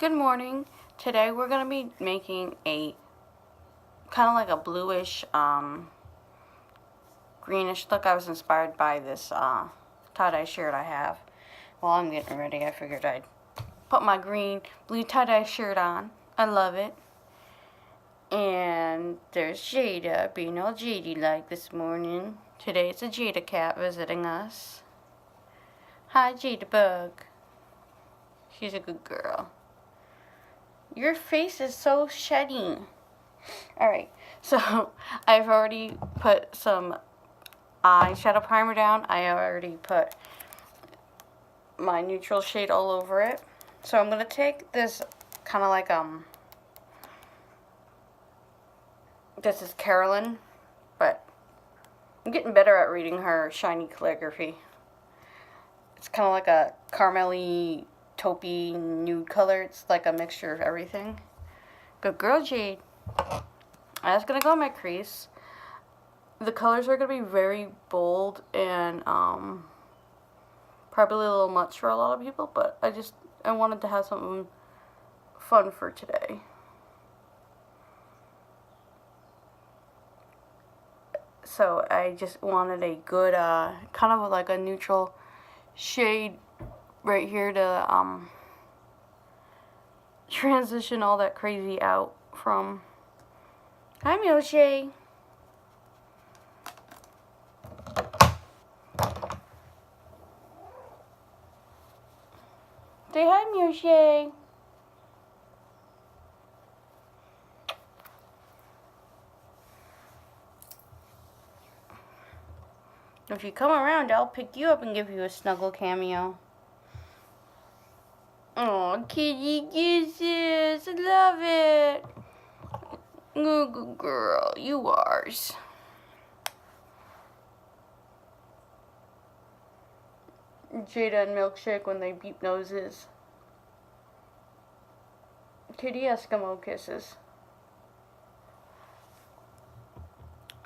Good morning. Today we're going to be making a kind of like a bluish, greenish look. I was inspired by this tie-dye shirt I have. While I'm getting ready, I figured I'd put my blue tie-dye shirt on. I love it. And there's Jada being all Jady-like this morning. Today it's a Jada cat visiting us. Hi, Jada Bug. She's a good girl. Your face is so shiny. Alright, so I've already put some eyeshadow primer down. I already put my neutral shade all over it. So I'm going to take this kind of like, this is Carolyn, but I'm getting better at reading her shiny calligraphy. It's kind of like a caramely, taupey nude color. It's like a mixture of everything. Good girl, Jade. That's going to go in my crease. The colors are going to be very bold and probably a little much for a lot of people, but I wanted to have something fun for today. So I just wanted a good, kind of like a neutral shade right here to transition all that crazy out from. Hi, Milshay. Say hi, Milshay. If you come around, I'll pick you up and give you a snuggle cameo. Oh, kitty kisses. I love it. Good girl, you ours. Jada and Milkshake when they beep noses. Kitty Eskimo kisses.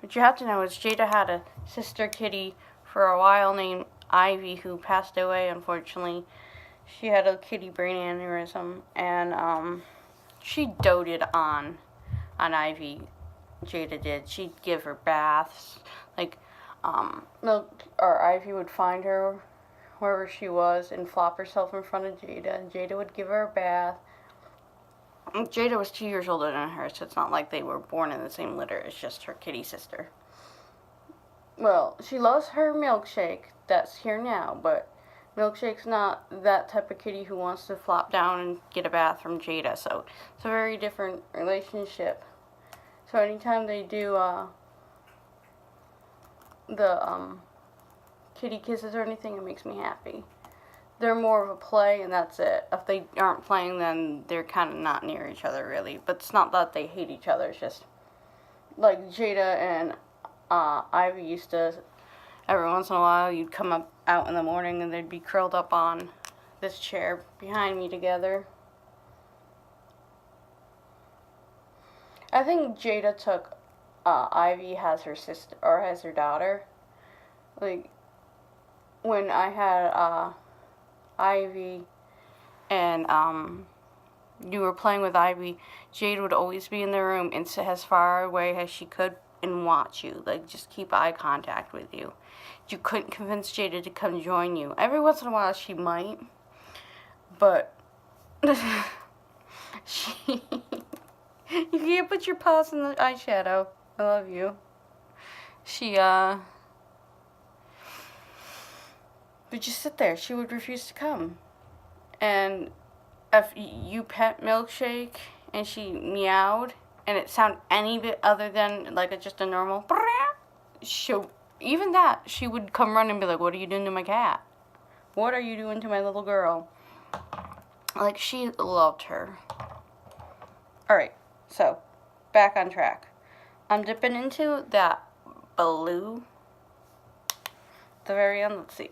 What you have to know is Jada had a sister kitty for a while named Ivy who passed away, unfortunately. She had a kitty brain aneurysm, and she doted on Ivy. Jada did. She'd give her baths. Like, Ivy would find her wherever she was and flop herself in front of Jada, and Jada would give her a bath. Jada was 2 years older than her, so it's not like they were born in the same litter. It's just her kitty sister. Well, she loves her Milkshake that's here now, but Milkshake's not that type of kitty who wants to flop down and get a bath from Jada, so it's a very different relationship. So anytime they do the kitty kisses or anything, it makes me happy. They're more of a play, and that's it. If they aren't playing, then they're kind of not near each other, really. But it's not that they hate each other. It's just like Jada and Ivy used to, every once in a while, you'd come up out in the morning, and they'd be curled up on this chair behind me together. I think Jada took Ivy as her sister, or as her daughter. Like, when I had Ivy and you were playing with Ivy, Jade would always be in the room and sit as far away as she could and watch you, like just keep eye contact with you. You couldn't convince Jada to come join you. Every once in a while she might, but you can't put your paws in the eyeshadow. I love you. She would just sit there. She would refuse to come. And if you pet Milkshake and she meowed and it sounded any bit other than like just a normal, she would come run and be like, "What are you doing to my cat? What are you doing to my little girl?" Like, she loved her. Alright, so back on track. I'm dipping into that blue. At the very end, let's see.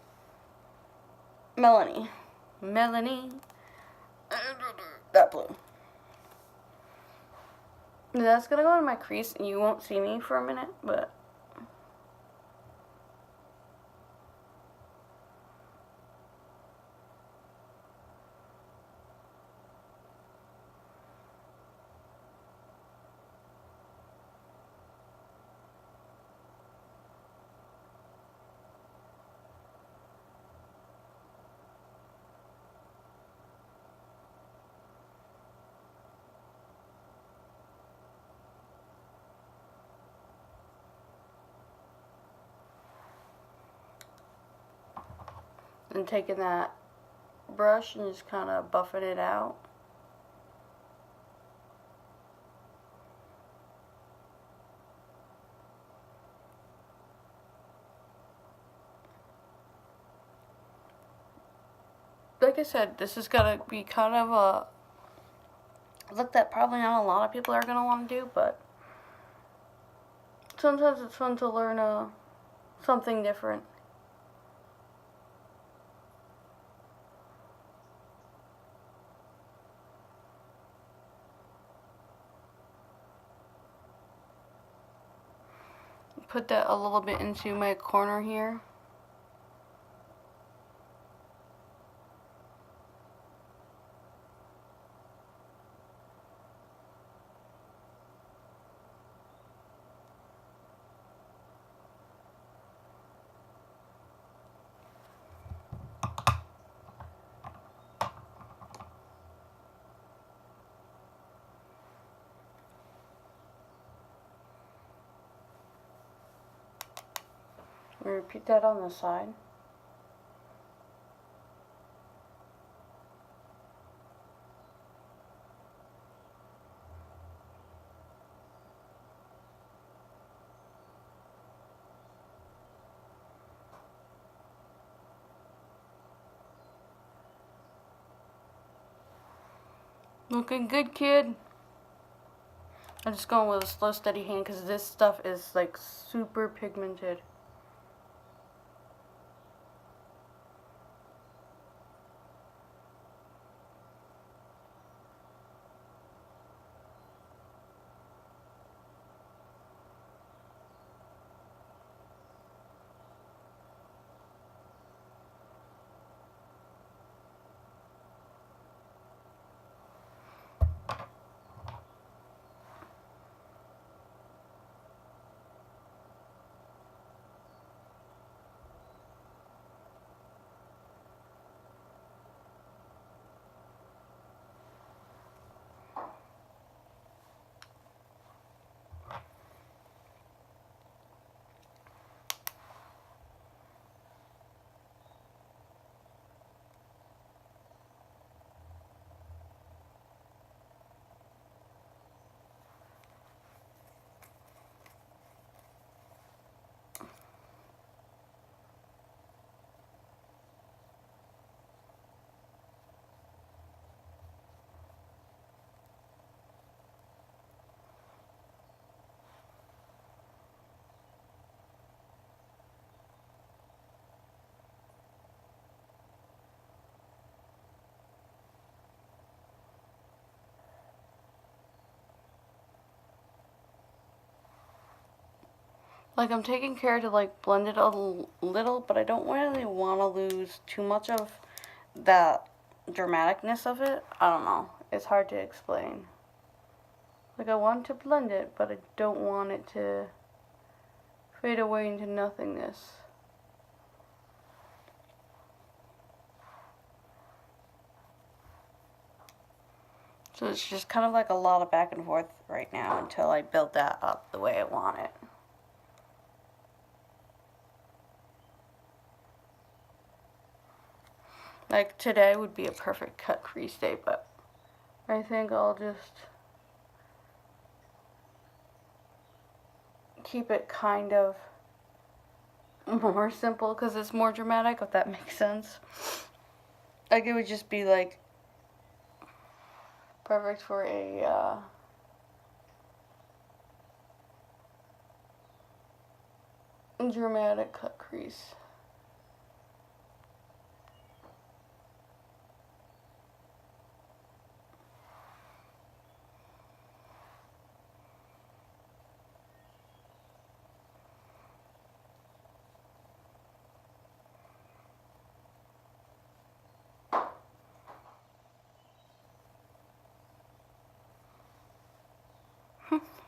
Melanie. That blue. That's gonna go in my crease, and you won't see me for a minute, but and taking that brush and just kind of buffing it out. Like I said, this is gonna be kind of a look that probably not a lot of people are gonna want to do, but sometimes it's fun to learn something different. Put that a little bit into my corner here. Repeat that on the side. Looking good, kid. I'm just going with a slow, steady hand because this stuff is like super pigmented. Like I'm taking care to like blend it a little, but I don't really want to lose too much of the dramaticness of it. I don't know. It's hard to explain. Like I want to blend it, but I don't want it to fade away into nothingness. So it's just kind of like a lot of back and forth right now until I build that up the way I want it. Like today would be a perfect cut crease day, but I think I'll just keep it kind of more simple because it's more dramatic, if that makes sense. Like it would just be like perfect for a dramatic cut crease.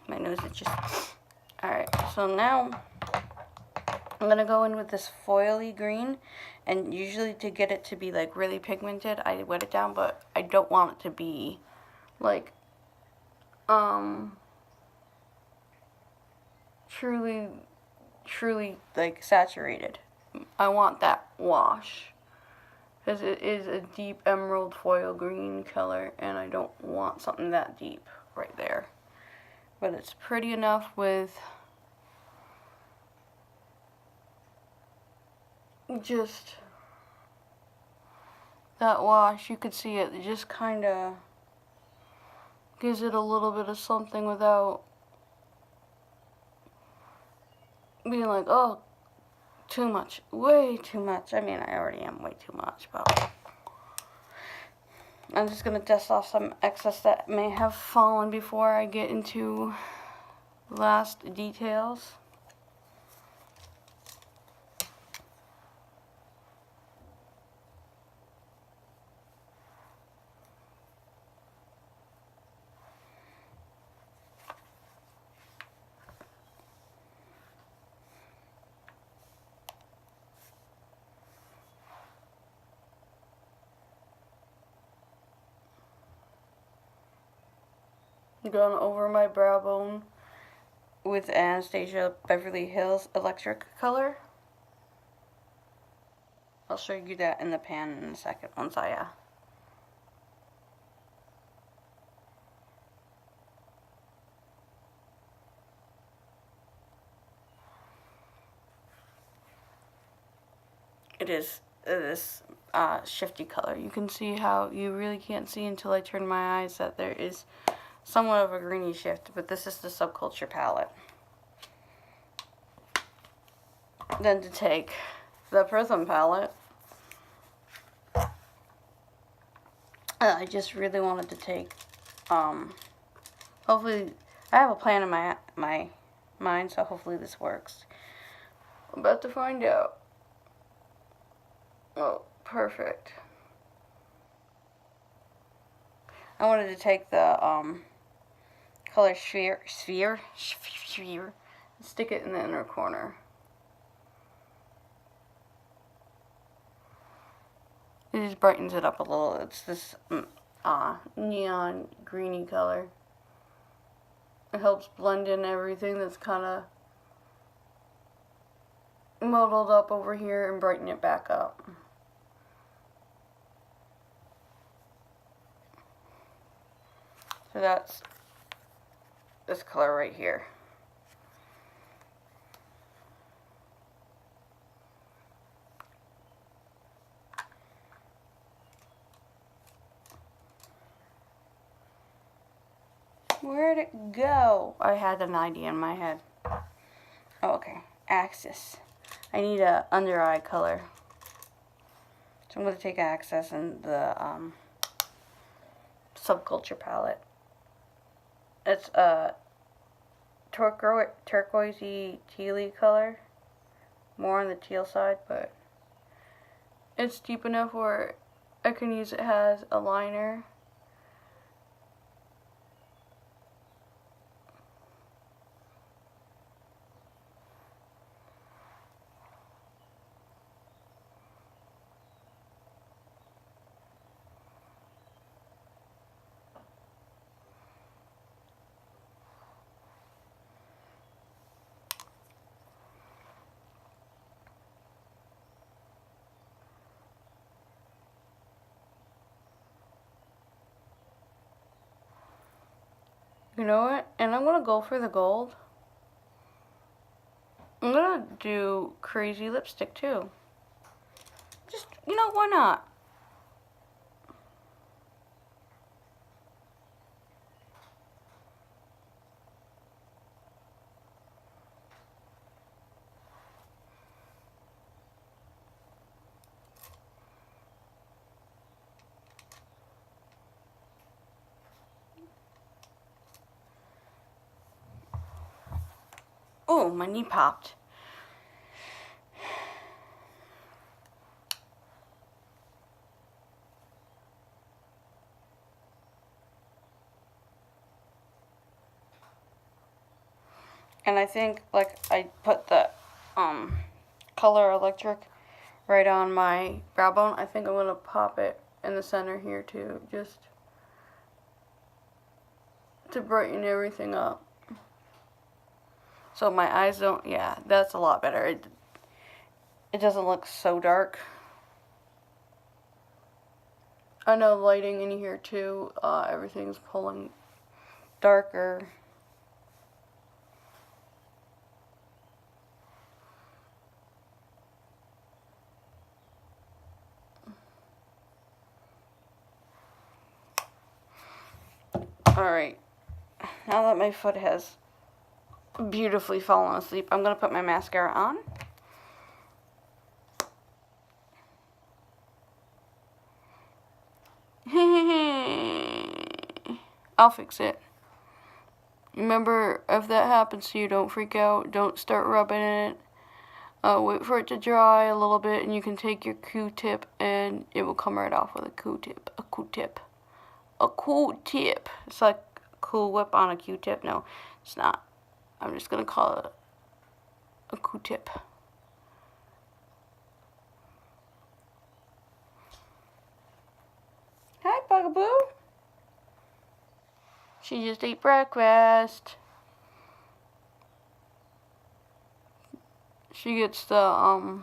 My nose itches. Alright, so now I'm gonna go in with this foily green, and usually to get it to be like really pigmented, I wet it down, but I don't want it to be like truly like saturated. I want that wash. because it is a deep emerald foil green color, and I don't want something that deep right there. But it's pretty enough with just that wash. You could see it just kind of gives it a little bit of something without being like, oh, too much, way too much. I mean, I already am way too much, but I'm just going to dust off some excess that may have fallen before I get into last details. Going over my brow bone with Anastasia Beverly Hills Electric color. I'll show you that in the pan in a second once I it is this shifty color. You can see how you really can't see until I turn my eyes that there is somewhat of a greeny shift, but this is the Subculture palette. Then to take the Prism palette, I just really wanted to take, hopefully, I have a plan in my mind, so hopefully this works. I'm about to find out. Oh, perfect. I wanted to take the, color sphere, and stick it in the inner corner. It just brightens it up a little. It's this neon greeny color. It helps blend in everything that's kind of muddled up over here and brighten it back up. So that's this color right here. Where'd it go? I had an idea in my head. Oh, okay. Axis. I need a under eye color. So I'm going to take Axis and the Subculture palette. It's a turquoisey tealy color. More on the teal side, but it's deep enough where I can use it as a liner. You know what? And I'm going to go for the gold. I'm going to do crazy lipstick too. Just, you know, why not? Oh, my knee popped. And I think, like, I put the color electric right on my brow bone. I think I'm going to pop it in the center here too, just to brighten everything up. So my eyes don't, yeah, that's a lot better. It doesn't look so dark. I know lighting in here too, everything's pulling darker. Alright, now that my foot has beautifully fallen asleep, I'm going to put my mascara on. I'll fix it. Remember, if that happens to you, don't freak out. Don't start rubbing it. Wait for it to dry a little bit, and you can take your Q-tip, and it will come right off with a Q-tip. A Q-tip. A Q-tip. It's like Cool Whip on a Q-tip. No, it's not. I'm just going to call it a Q-tip. Hi, Bugaboo. She just ate breakfast. She gets the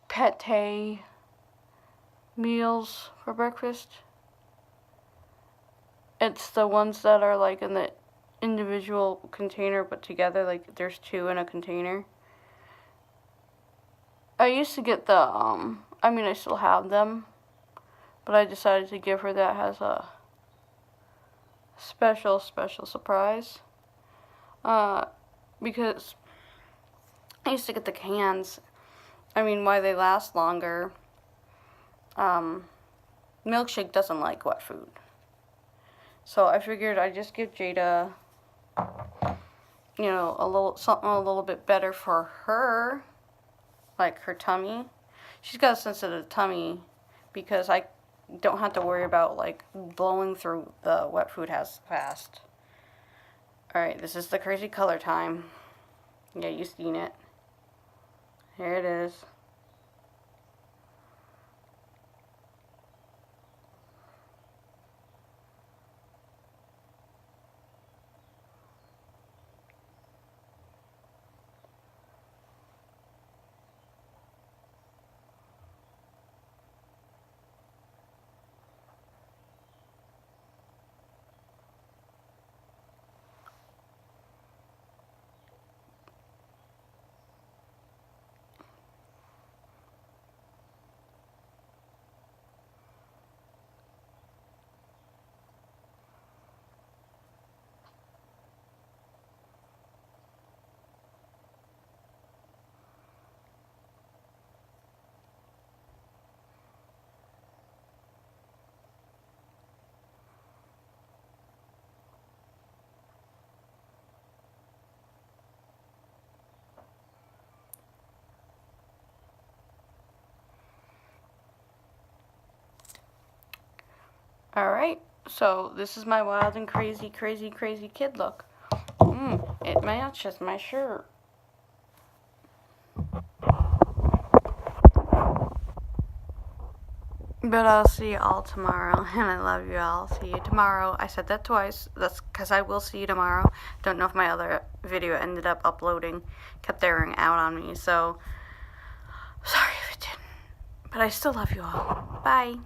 pate meals for breakfast. It's the ones that are like in the individual container but together, like there's two in a container. I used to get the I mean I still have them, but I decided to give her that as a special surprise. Because I used to get the cans. I mean, why they last longer. Milkshake doesn't like wet food. So I figured I'd just give Jada, you know, something a little bit better for her. Like her tummy. She's got a sensitive tummy because I don't have to worry about like blowing through the wet food as fast. Alright, this is the crazy color time. Yeah, you've seen it. Here it is. Alright, so this is my wild and crazy kid look. It matches my shirt. But I'll see you all tomorrow, and I love you all. See you tomorrow. I said that twice. That's because I will see you tomorrow. Don't know if my other video ended up uploading. Kept airing out on me, so sorry if it didn't. But I still love you all. Bye.